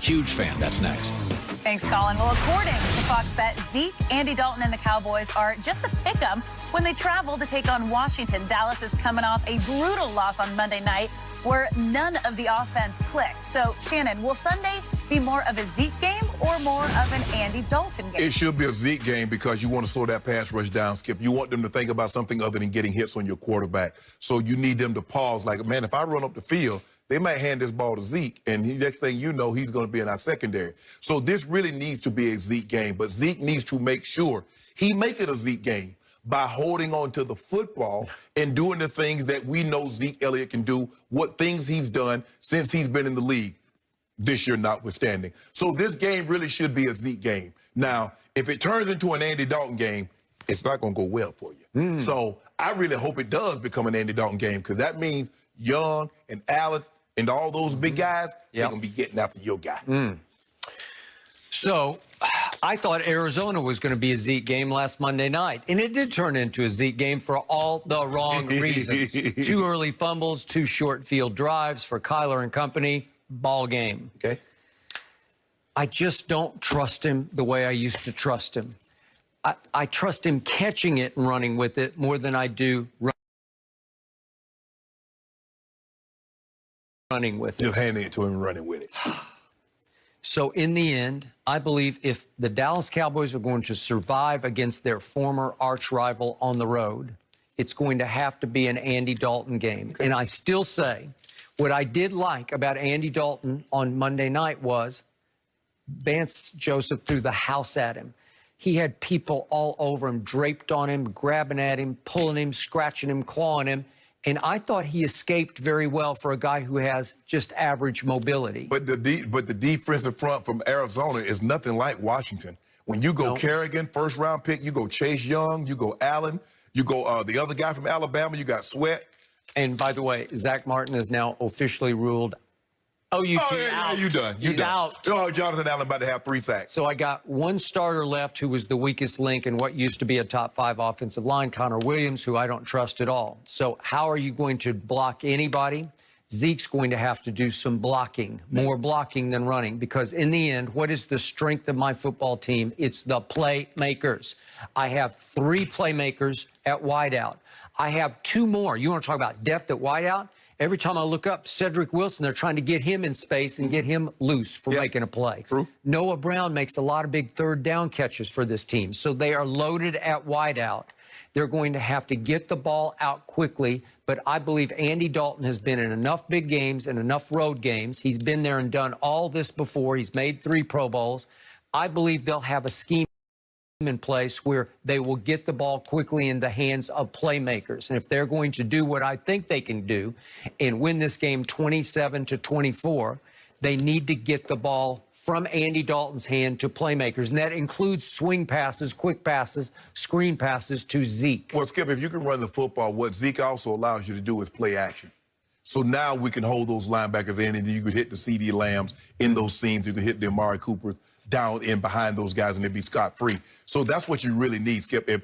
Huge fan. That's next. Thanks, Colin. Well, according to Fox Bet, Zeke, Andy Dalton, and the Cowboys are just a pick-em when they travel to take on Washington. Dallas is coming off a brutal loss on Monday night where none of the offense clicked. So, Shannon, will Sunday be more of a Zeke game or more of an Andy Dalton game? It should be a Zeke game because you want to slow that pass rush down, Skip. You want them to think about something other than getting hits on your quarterback. So you need them to pause like, man, if I run up the field, they might hand this ball to Zeke, and next thing you know, he's going to be in our secondary. So this really needs to be a Zeke game, but Zeke needs to make sure he make it a Zeke game by holding on to the football and doing the things that we know Zeke Elliott can do, what things he's done since he's been in the league, this year notwithstanding. So this game really should be a Zeke game. Now, if it turns into an Andy Dalton game, it's not going to go well for you. So I really hope it does become an Andy Dalton game because that means Young and Allen and all those big guys, they're going to be getting after your guy. So I thought Arizona was going to be a Zeke game last Monday night, and it did turn into a Zeke game for all the wrong reasons. 2 early fumbles, 2 short field drives for Kyler and company, ball game. Okay. I just don't trust him the way I used to trust him. I trust him catching it and running with it more than I do running with it. Just handing it to him and running with it. So in the end, I believe if the Dallas Cowboys are going to survive against their former arch rival on the road, it's going to have to be an Andy Dalton game. And I still say what I did like about Andy Dalton on Monday night was Vance Joseph threw the house at him. He had people all over him, draped on him, grabbing at him, pulling him, scratching him, clawing him. And I thought he escaped very well for a guy who has just average mobility. But the defensive front from Arizona is nothing like Washington. When you go Kerrigan, first-round pick, you go Chase Young, you go Allen, you go the other guy from Alabama, you got Sweat. And by the way, Zach Martin is now officially ruled out. Yeah, you done. He's out. Oh, Jonathan Allen about to have 3 sacks. So I got one starter left who was the weakest link in what used to be a top 5 offensive line, Connor Williams, who I don't trust at all. So how are you going to block anybody? Zeke's going to have to do some blocking, more blocking than running, because in the end, what is the strength of my football team? It's the playmakers. I have 3 playmakers at wideout. I have 2 more. You want to talk about depth at wideout? Every time I look up Cedric Wilson, they're trying to get him in space and get him loose for making a play. True. Noah Brown makes a lot of big 3rd down catches for this team. So they are loaded at wideout. They're going to have to get the ball out quickly. But I believe Andy Dalton has been in enough big games and enough road games. He's been there and done all this before. He's made 3 Pro Bowls. I believe they'll have a scheme in place where they will get the ball quickly in the hands of playmakers. And if they're going to do what I think they can do and win this game 27-24, they need to get the ball from Andy Dalton's hand to playmakers. And that includes swing passes, quick passes, screen passes to Zeke. Well, Skip, if you can run the football, what Zeke also allows you to do is play action. So now we can hold those linebackers in, and you could hit the CD Lambs in those seams. You can hit the Amari Coopers down in behind those guys, and they'd be scot-free. So that's what you really need, Skip. And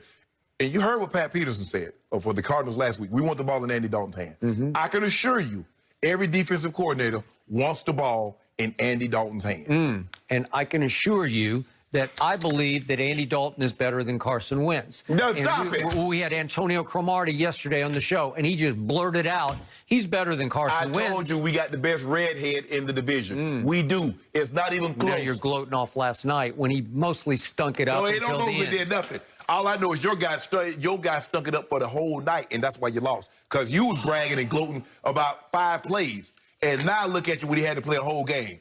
you heard what Pat Peterson said for the Cardinals last week. We want the ball in Andy Dalton's hand. I can assure you, every defensive coordinator wants the ball in Andy Dalton's hand. And I can assure you that I believe that Andy Dalton is better than Carson Wentz. No, stop it. We had Antonio Cromartie yesterday on the show, and he just blurted out, he's better than Carson Wentz. I told you we got the best redhead in the division. We do. It's not even close. Now you're gloating off last night when he mostly stunk it up no, until the end. Did nothing. All I know is your guy stunk it up for the whole night, and that's why you lost. Because you was bragging and gloating about 5 plays. And now look at you when he had to play a whole game.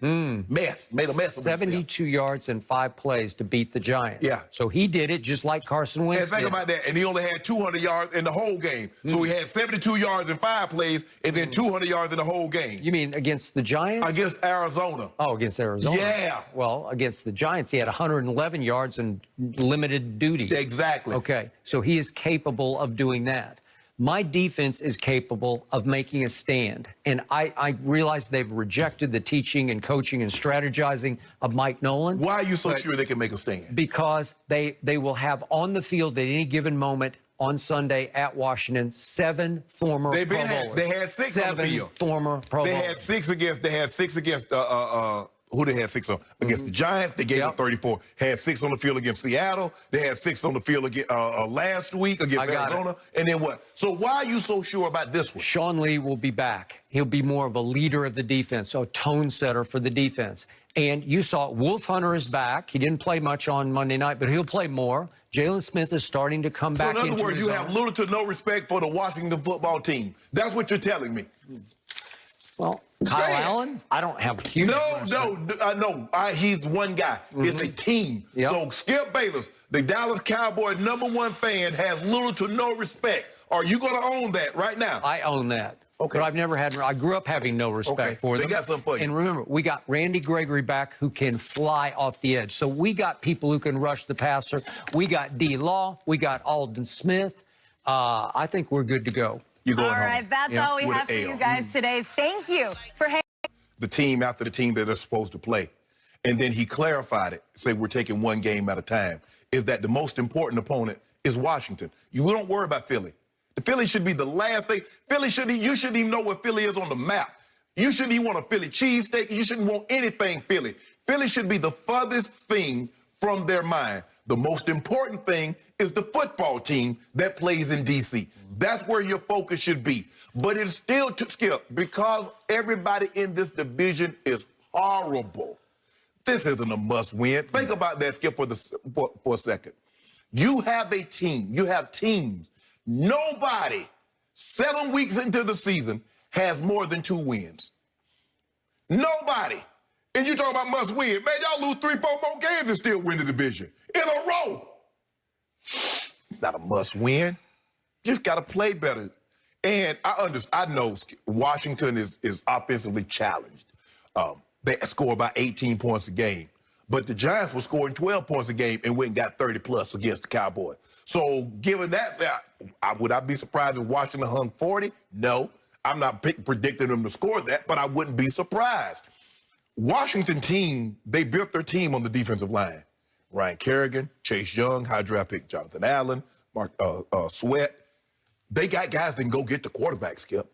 Made a mess of himself. 72 yards and 5 plays to beat the Giants. Yeah. So he did it just like Carson Wentz And think about that. And he only had 200 yards in the whole game. So he had 72 yards in 5 plays and then 200 yards in the whole game. You mean against the Giants? Against Arizona. Oh, against Arizona. Yeah. Well, against the Giants, he had 111 yards and limited duty. Exactly. Okay. So he is capable of doing that. My defense is capable of making a stand. And I realize they've rejected the teaching and coaching and strategizing of Mike Nolan. Why are you so sure they can make a stand? Because they will have on the field at any given moment on Sunday at Washington 7 former Pro Bowlers. They had 6 on the field. 7 former Pro Bowlers. They had 6 against who they had 6 on? Against the Giants, they gave up 34. Had 6 on the field against Seattle. They had 6 on the field against, last week against Arizona. And then what? So why are you so sure about this one? Sean Lee will be back. He'll be more of a leader of the defense, a tone setter for the defense. And you saw Wolf Hunter is back. He didn't play much on Monday night, but he'll play more. Jalen Smith is starting to come back into the zone. In other words, you have little to no respect for the Washington football team. That's what you're telling me. Well, Kyle Allen, I don't have huge. No. He's one guy. It's a team. So Skip Bayless, the Dallas Cowboys #1 fan, has little to no respect. Are you going to own that right now? I own that. Okay. But I've never had. I grew up having no respect for them. They got something for you. And remember, we got Randy Gregory back who can fly off the edge. So we got people who can rush the passer. We got D. Law. We got Aldon Smith. I think we're good to go. All right, that's all we have for you guys today. Thank you for hanging. The team after the team that they're supposed to play. And then he clarified it, say we're taking one game at a time, is that the most important opponent is Washington. You don't worry about Philly. The Philly should be the last thing. You shouldn't even know where Philly is on the map. You shouldn't even want a Philly cheesesteak. You shouldn't want anything Philly. Philly should be the furthest thing from their mind. The most important thing is the football team that plays in D.C. That's where your focus should be. But it's still, Skip, because everybody in this division is horrible. This isn't a must-win. Think about that, Skip, for a second. You have a team. You have teams. Nobody, 7 weeks into the season, has more than 2 wins. Nobody. And you talk about must-win. Man, y'all lose 3, 4 more games and still win the division in a row. It's not a must-win. Just got to play better. And I know Washington is offensively challenged. They score about 18 points a game. But the Giants were scoring 12 points a game and went and got 30-plus against the Cowboys. So given that, would I be surprised if Washington hung 40? No. I'm not predicting them to score that, but I wouldn't be surprised. Washington team, they built their team on the defensive line. Ryan Kerrigan, Chase Young, high draft pick Jonathan Allen, Mark Sweat. They got guys that can go get the quarterback, Skip.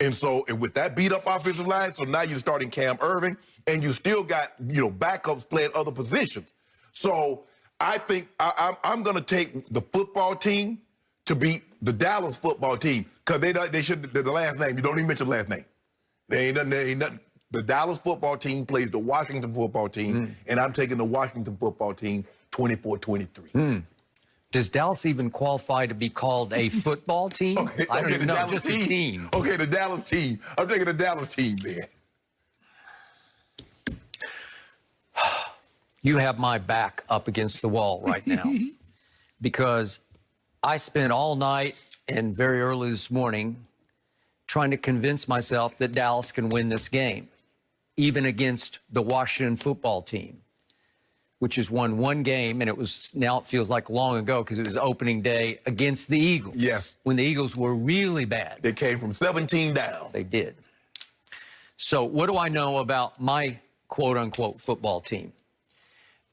And so with that beat-up offensive line, so now you're starting Cam Irving, and you still got, backups playing other positions. So I think I'm going to take the football team to beat the Dallas football team because they should, the last name, you don't even mention the last name. There ain't nothing. The Dallas football team plays the Washington football team, and I'm taking the Washington football team 24-23. Does Dallas even qualify to be called a football team? I don't even know, just a team. Okay, the Dallas team. I'm taking the Dallas team then. You have my back up against the wall right now because I spent all night and very early this morning trying to convince myself that Dallas can win this game, even against the Washington football team, which has won 1 game, and now it feels like long ago because it was opening day against the Eagles. Yes. When the Eagles were really bad. They came from 17 down. They did. So what do I know about my quote-unquote football team?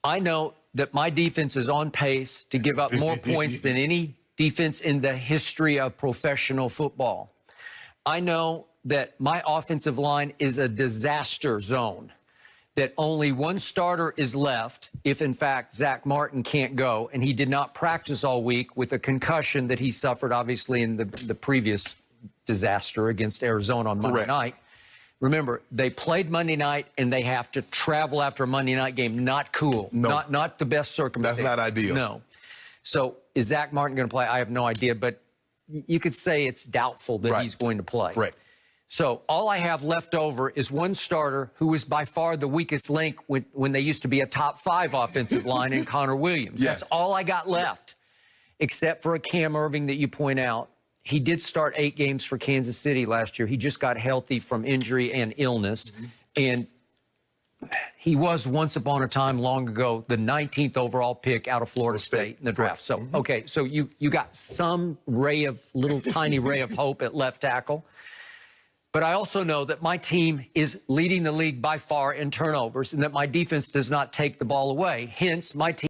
I know that my defense is on pace to give up more points than any defense in the history of professional football. I know that my offensive line is a disaster zone, that only 1 starter is left if, in fact, Zach Martin can't go, and he did not practice all week with a concussion that he suffered, obviously, in the previous disaster against Arizona on Monday night. Remember, they played Monday night, and they have to travel after a Monday night game. Not cool. No. Not the best circumstances. That's not ideal. No. So is Zach Martin going to play? I have no idea, but you could say it's doubtful that he's going to play. Right. So all I have left over is 1 starter who is by far the weakest link when they used to be a top 5 offensive line in Connor Williams. Yes. That's all I got left, except for a Cam Irving that you point out. He did start 8 games for Kansas City last year. He just got healthy from injury and illness. And he was once upon a time long ago the 19th overall pick out of Florida State in the draft. So, okay, so you got some tiny ray of hope at left tackle. But I also know that my team is leading the league by far in turnovers and that my defense does not take the ball away. Hence, my team